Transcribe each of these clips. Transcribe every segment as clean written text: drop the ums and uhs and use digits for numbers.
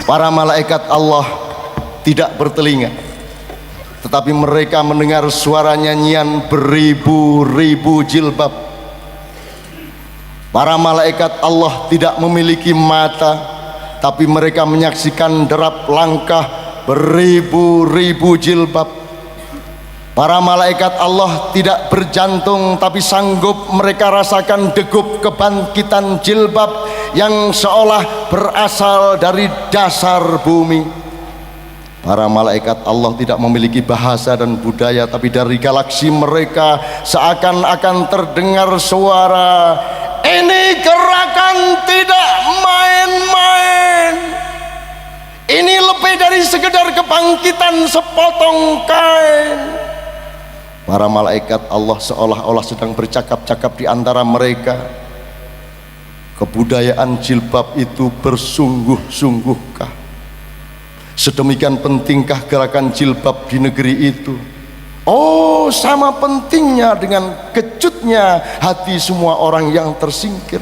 Para malaikat Allah tidak bertelinga, tetapi mereka mendengar suara nyanyian beribu-ribu jilbab. Para malaikat Allah tidak memiliki mata, tapi mereka menyaksikan derap langkah beribu-ribu jilbab. Para malaikat Allah tidak berjantung, tapi sanggup mereka rasakan degup kebangkitan jilbab yang seolah berasal dari dasar bumi. Para malaikat Allah tidak memiliki bahasa dan budaya, tapi dari galaksi mereka seakan-akan terdengar suara, "Ini gerakan tidak main-main. Ini lebih dari sekedar kebangkitan sepotong kain." Para malaikat Allah seolah-olah sedang bercakap-cakap di antara mereka. Kebudayaan jilbab itu bersungguh-sungguhkah? Sedemikian pentingkah gerakan jilbab di negeri itu? Oh, sama pentingnya dengan kejutnya hati semua orang yang tersingkir.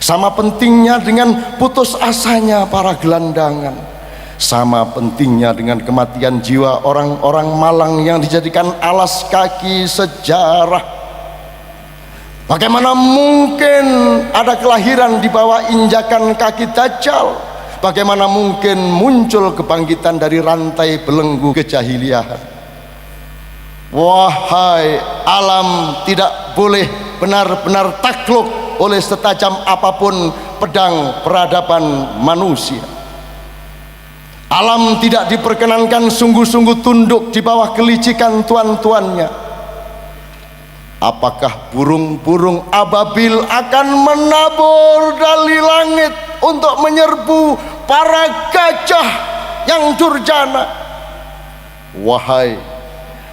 Sama pentingnya dengan putus asanya para gelandangan. Sama pentingnya dengan kematian jiwa orang-orang malang yang dijadikan alas kaki sejarah. Bagaimana mungkin ada kelahiran di bawah injakan kaki Dajjal? Bagaimana mungkin muncul kebangkitan dari rantai belenggu kejahiliahan? Wahai alam, tidak boleh benar-benar takluk oleh setajam apapun pedang peradaban manusia. Alam tidak diperkenankan sungguh-sungguh tunduk di bawah kelicikan tuan-tuannya. Apakah burung-burung ababil akan menabur dari langit untuk menyerbu para gajah yang durjana? Wahai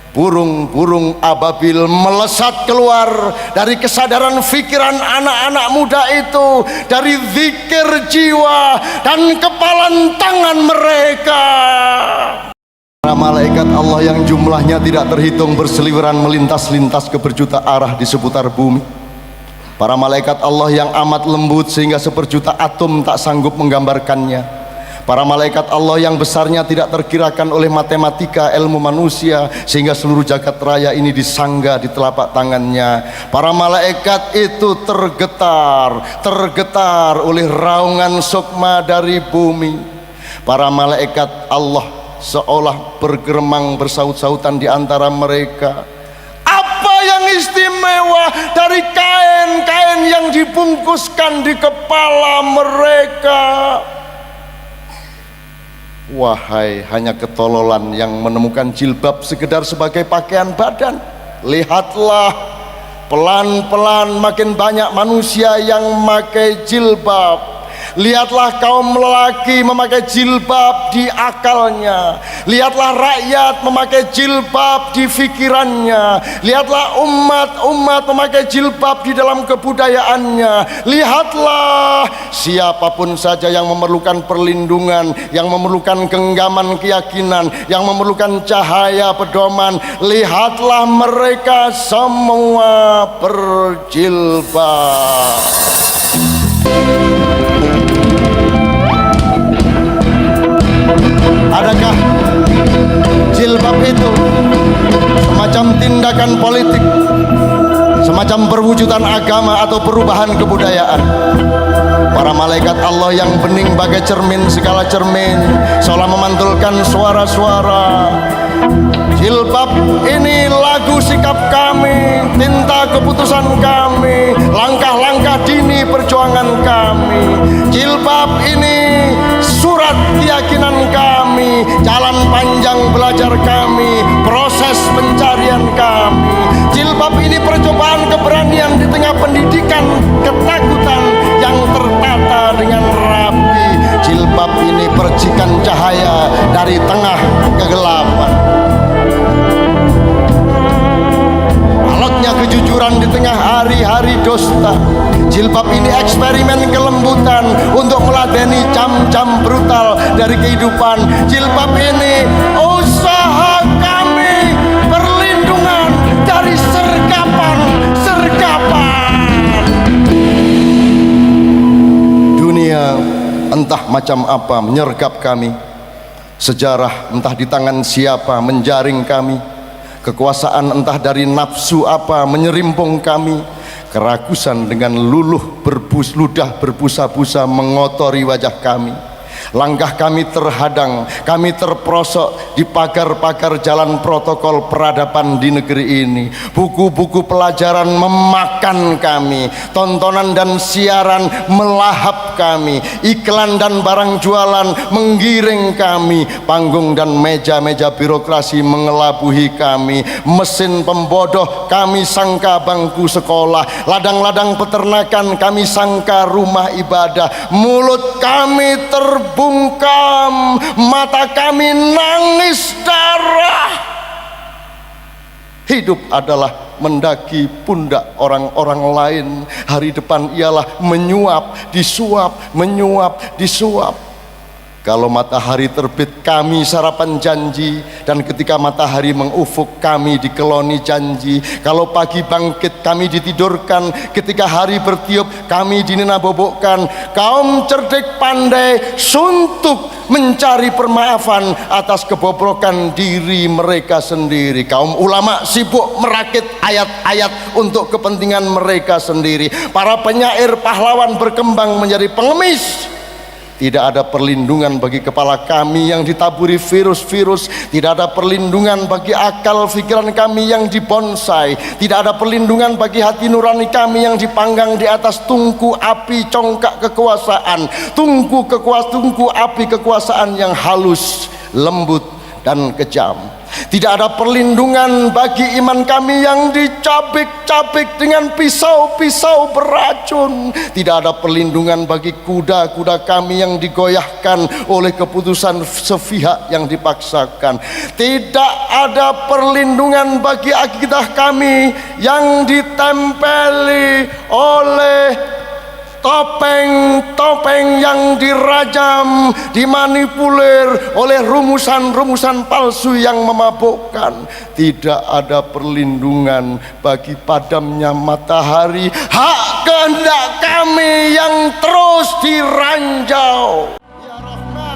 burung-burung ababil, melesat keluar dari kesadaran pikiran anak-anak muda itu, dari zikir jiwa dan kepalan tangan mereka. Para malaikat Allah yang jumlahnya tidak terhitung berseliweran melintas-lintas ke berjuta arah di seputar bumi. Para malaikat Allah yang amat lembut sehingga seperjuta atom tak sanggup menggambarkannya. Para malaikat Allah yang besarnya tidak terkirakan oleh matematika ilmu manusia sehingga seluruh jagat raya ini disangga di telapak tangannya. Para malaikat itu tergetar oleh raungan sukma dari bumi. Para malaikat Allah seolah bergeremang bersaut-sautan di antara mereka. Apa yang istimewa dari kain-kain yang dibungkuskan di kepala mereka? Wahai hanya ketololan yang menemukan jilbab sekedar sebagai pakaian badan. Lihatlah, pelan-pelan makin banyak manusia yang memakai jilbab. Lihatlah kaum lelaki memakai jilbab di akalnya. Lihatlah rakyat memakai jilbab di fikirannya. Lihatlah umat memakai jilbab di dalam kebudayaannya. Lihatlah siapapun saja yang memerlukan perlindungan, yang memerlukan genggaman keyakinan, yang memerlukan cahaya pedoman, lihatlah mereka semua berjilbab. Adakah jilbab itu semacam tindakan politik, semacam perwujudan agama atau perubahan kebudayaan? Para malaikat Allah yang bening bagai cermin segala cermin seolah memantulkan suara-suara. Jilbab ini lagu sikap kami, tinta keputusan kami, langkah-langkah dini perjuangan kami. Jilbab ini surat keyakinan kami, jalan panjang belajar kami, proses pencarian kami. Jilbab ini percobaan keberanian di tengah pendidikan ketakutan yang tertata dengan rapi. Jilbab ini percikan cahaya dari tengah kegelapan. Alotnya kejujuran di tengah hari-hari dusta. Jilbab ini eksperimen kelembutan untuk meladeni jam-jam brutal dari kehidupan. Jilbab ini usaha kami perlindungan dari sergapan-sergapan dunia. entah macam apa menyergap kami, sejarah entah di tangan siapa menjaring kami, kekuasaan entah dari nafsu apa menyerimpung kami, kerakusan dengan ludah berbusa-busa mengotori wajah kami. Langkah kami terhadang, kami terperosok di pagar-pagar jalan protokol peradaban di negeri ini. Buku-buku pelajaran memakan kami, tontonan dan siaran melahap kami, iklan dan barang jualan menggiring kami, panggung dan meja-meja birokrasi mengelabuhi kami, mesin pembodoh kami sangka bangku sekolah, ladang-ladang peternakan kami sangka rumah ibadah, mulut kami terbungkam, mata kami nangis darah. Hidup adalah mendaki pundak orang-orang lain. Hari depan ialah menyuap, disuap, menyuap, disuap. Kalau matahari terbit kami sarapan janji, dan ketika matahari mengufuk kami dikeloni janji. Kalau pagi bangkit kami ditidurkan, ketika hari bertiup kami dinenabobokkan. Kaum cerdik pandai suntuk mencari permaafan atas kebobrokan diri mereka sendiri. Kaum ulama sibuk merakit ayat-ayat untuk kepentingan mereka sendiri. Para penyair pahlawan berkembang menjadi pengemis. Tidak ada perlindungan bagi kepala kami yang ditaburi virus-virus. Tidak ada perlindungan bagi akal pikiran kami yang dibonsai. Tidak ada perlindungan bagi hati nurani kami yang dipanggang di atas tungku api congkak kekuasaan. Tungku api kekuasaan yang halus, lembut dan kejam. Tidak ada perlindungan bagi iman kami yang dicabik-cabik dengan pisau-pisau beracun. Tidak ada perlindungan bagi kuda-kuda kami yang digoyahkan oleh keputusan sepihak yang dipaksakan. Tidak ada perlindungan bagi akidah kami yang ditempeli oleh topeng-topeng yang dirajam, dimanipulir oleh rumusan-rumusan palsu yang memabukkan. Tidak ada perlindungan bagi padamnya matahari, hak kehendak kami yang terus diranjau. Ya Rahman,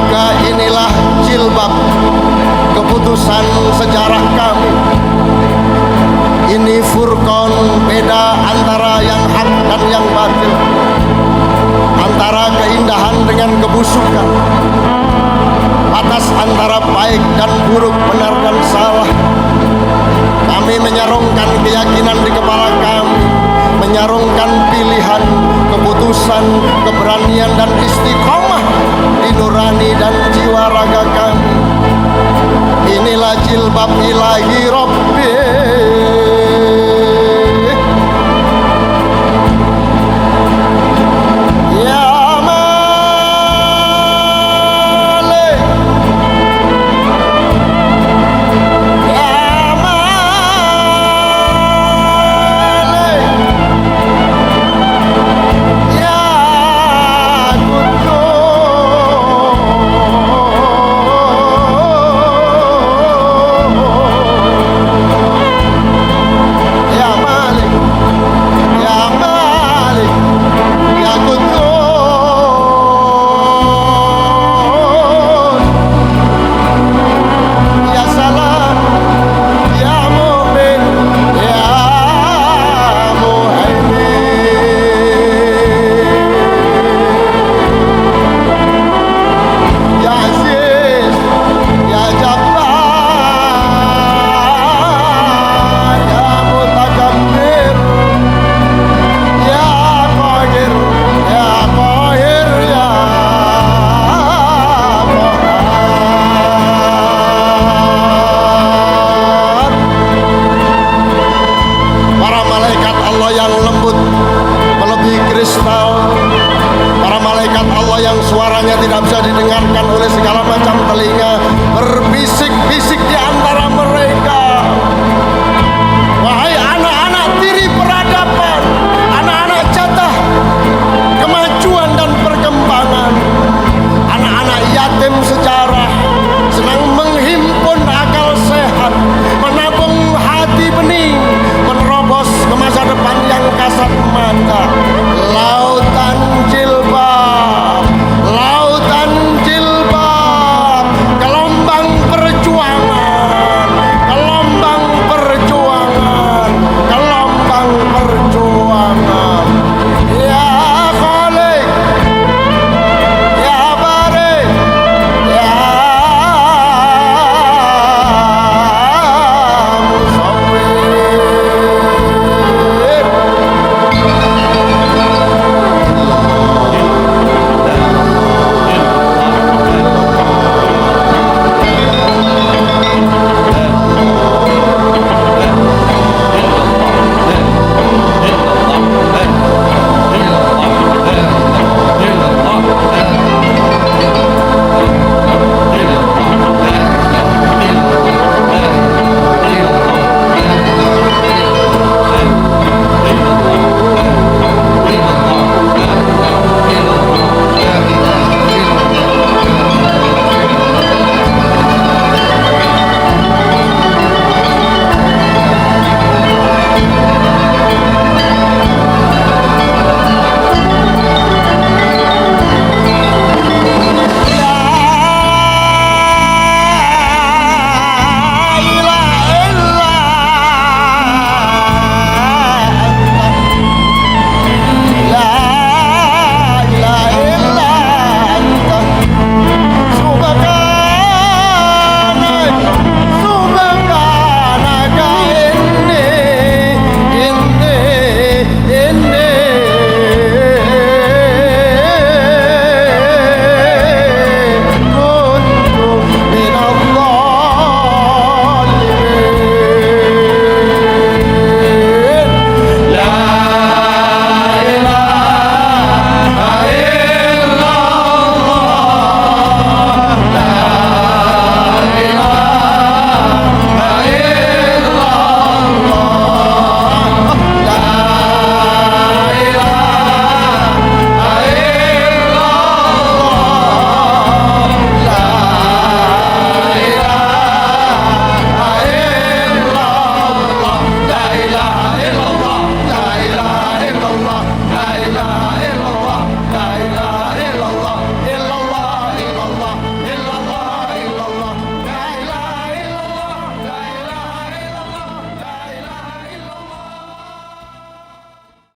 ya inilah jilbab keputusan sejarah kami. Ini furqan, beda antara yang hak dan yang batil, antara keindahan dengan kebusukan, atas antara baik dan buruk, benar dan salah. Kami menyarungkan keyakinan di kepala kami, menyarungkan pilihan, keputusan, keberanian dan istiqomah di nurani dan jiwa raga kami. Inilah jilbab ilahi